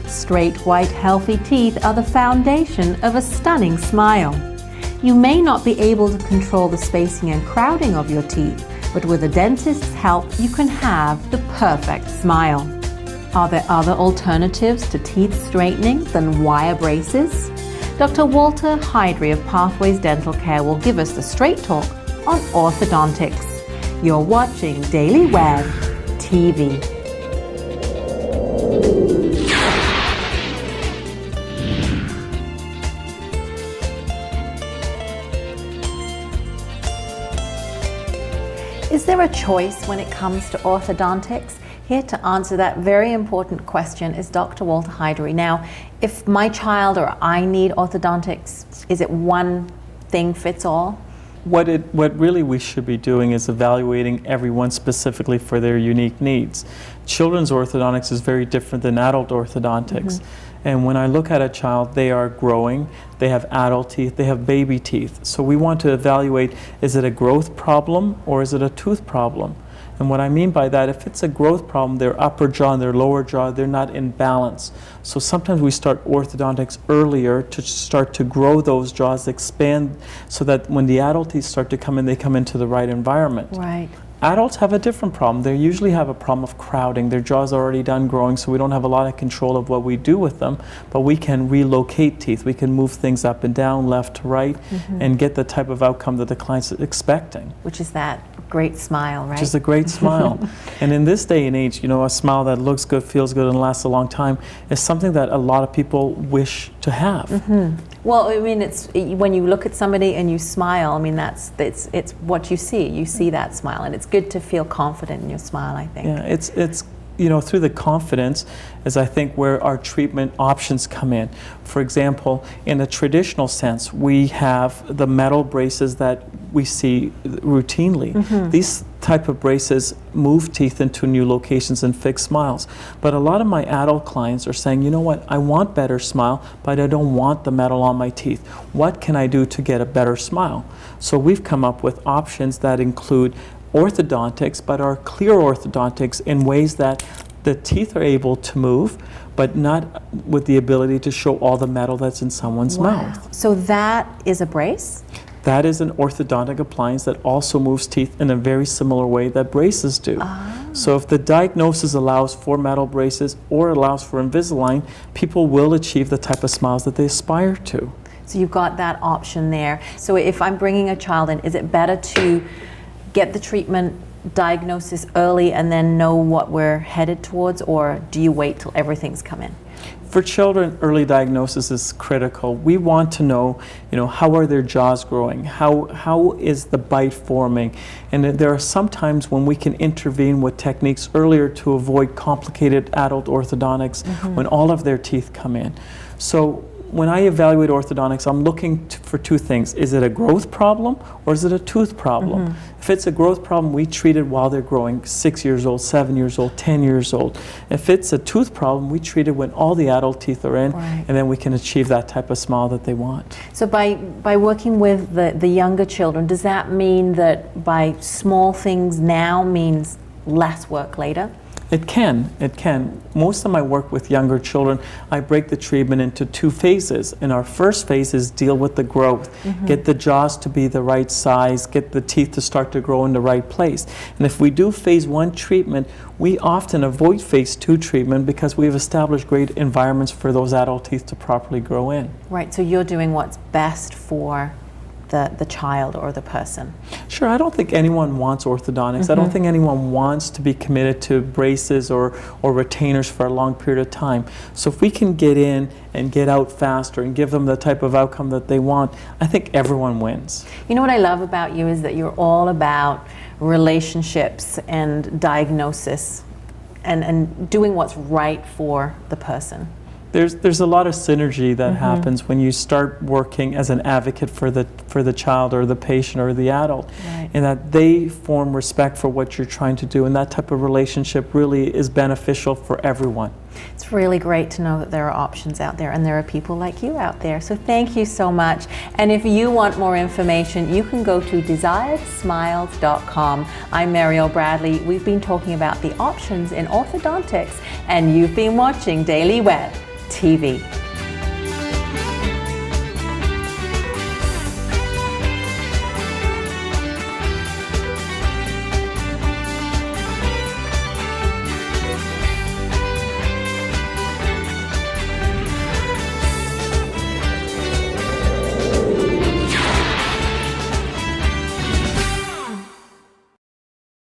Straight, white, healthy teeth are the foundation of a stunning smile. You may not be able to control the spacing and crowding of your teeth, but with a dentist's help, you can have the perfect smile. Are there other alternatives to teeth straightening than wire braces? Dr. Walter Hydry of Pathways Dental Care will give us the straight talk on orthodontics. You're watching Daily Web TV. Is there a choice when it comes to orthodontics? Here to answer that very important question is Dr. Walter Hydry. Now, if my child or I need orthodontics, is it one thing fits all? What really we should be doing is evaluating everyone specifically for their unique needs. Children's orthodontics is very different than adult orthodontics. And when I look at a child, they are growing, they have adult teeth, they have baby teeth. So we want to evaluate, is it a growth problem or is it a tooth problem? And what I mean by that, if it's a growth problem, their upper jaw and their lower jaw, they're not in balance. So sometimes we start orthodontics earlier to start to grow those jaws, expand, so that when the adult teeth start to come in, they come into the right environment. Right. Adults have a different problem. They usually have a problem of crowding. Their jaw's already done growing, so we don't have a lot of control of what we do with them, but we can relocate teeth. We can move things up and down, left to right, and get the type of outcome that the client's expecting. Which is that great smile, right? Which is a great smile. And in this day and age, you know, a smile that looks good, feels good, and lasts a long time is something that a lot of people wish to have. Well, I mean, it's when you look at somebody and you smile, I mean, it's what you see. You see that smile, and it's good to feel confident in your smile, I think. Yeah, it's you know, through the confidence is I think where our treatment options come in. For example, in a traditional sense, we have the metal braces that we see routinely. These type of braces move teeth into new locations and fix smiles. But a lot of my adult clients are saying, you know what, I want better smile, but I don't want the metal on my teeth. What can I do to get a better smile? So we've come up with options that include orthodontics, but are clear orthodontics in ways that the teeth are able to move, but not with the ability to show all the metal that's in someone's mouth. So that is a brace? That is an orthodontic appliance that also moves teeth in a very similar way that braces do. So if the diagnosis allows for metal braces or allows for Invisalign, people will achieve the type of smiles that they aspire to. So you've got that option there. So if I'm bringing a child in, is it better to get the treatment diagnosis early and then know what we're headed towards, or do you wait till everything's come in? For children, early diagnosis is critical. We want to know, you know, how are their jaws growing? How is the bite forming? And there are some times when we can intervene with techniques earlier to avoid complicated adult orthodontics when all of their teeth come in. So when I evaluate orthodontics, I'm looking for two things. Is it a growth problem or is it a tooth problem? If it's a growth problem, we treat it while they're growing, 6 years old, 7 years old, 10 years old. If it's a tooth problem, we treat it when all the adult teeth are in, and then we can achieve that type of smile that they want. So by working with the younger children, does that mean that by small things now means less work later? It can. Most of my work with younger children, I break the treatment into two phases. And our first phase is deal with the growth, get the jaws to be the right size, get the teeth to start to grow in the right place. And if we do phase 1 treatment, we often avoid phase 2 treatment because we've established great environments for those adult teeth to properly grow in. Right, so you're doing what's best for the child or the person. Sure, I don't think anyone wants orthodontics. I don't think anyone wants to be committed to braces or retainers for a long period of time. So if we can get in and get out faster and give them the type of outcome that they want, I think everyone wins. You know what I love about you is that you're all about relationships and diagnosis and doing what's right for the person. There's a lot of synergy that happens when you start working as an advocate for the child or the patient or the adult, and that they form respect for what you're trying to do, and that type of relationship really is beneficial for everyone. It's really great to know that there are options out there and there are people like you out there. So thank you so much. And if you want more information, you can go to desiredsmiles.com. I'm Mariel Bradley. We've been talking about the options in orthodontics, and you've been watching Daily Web TV.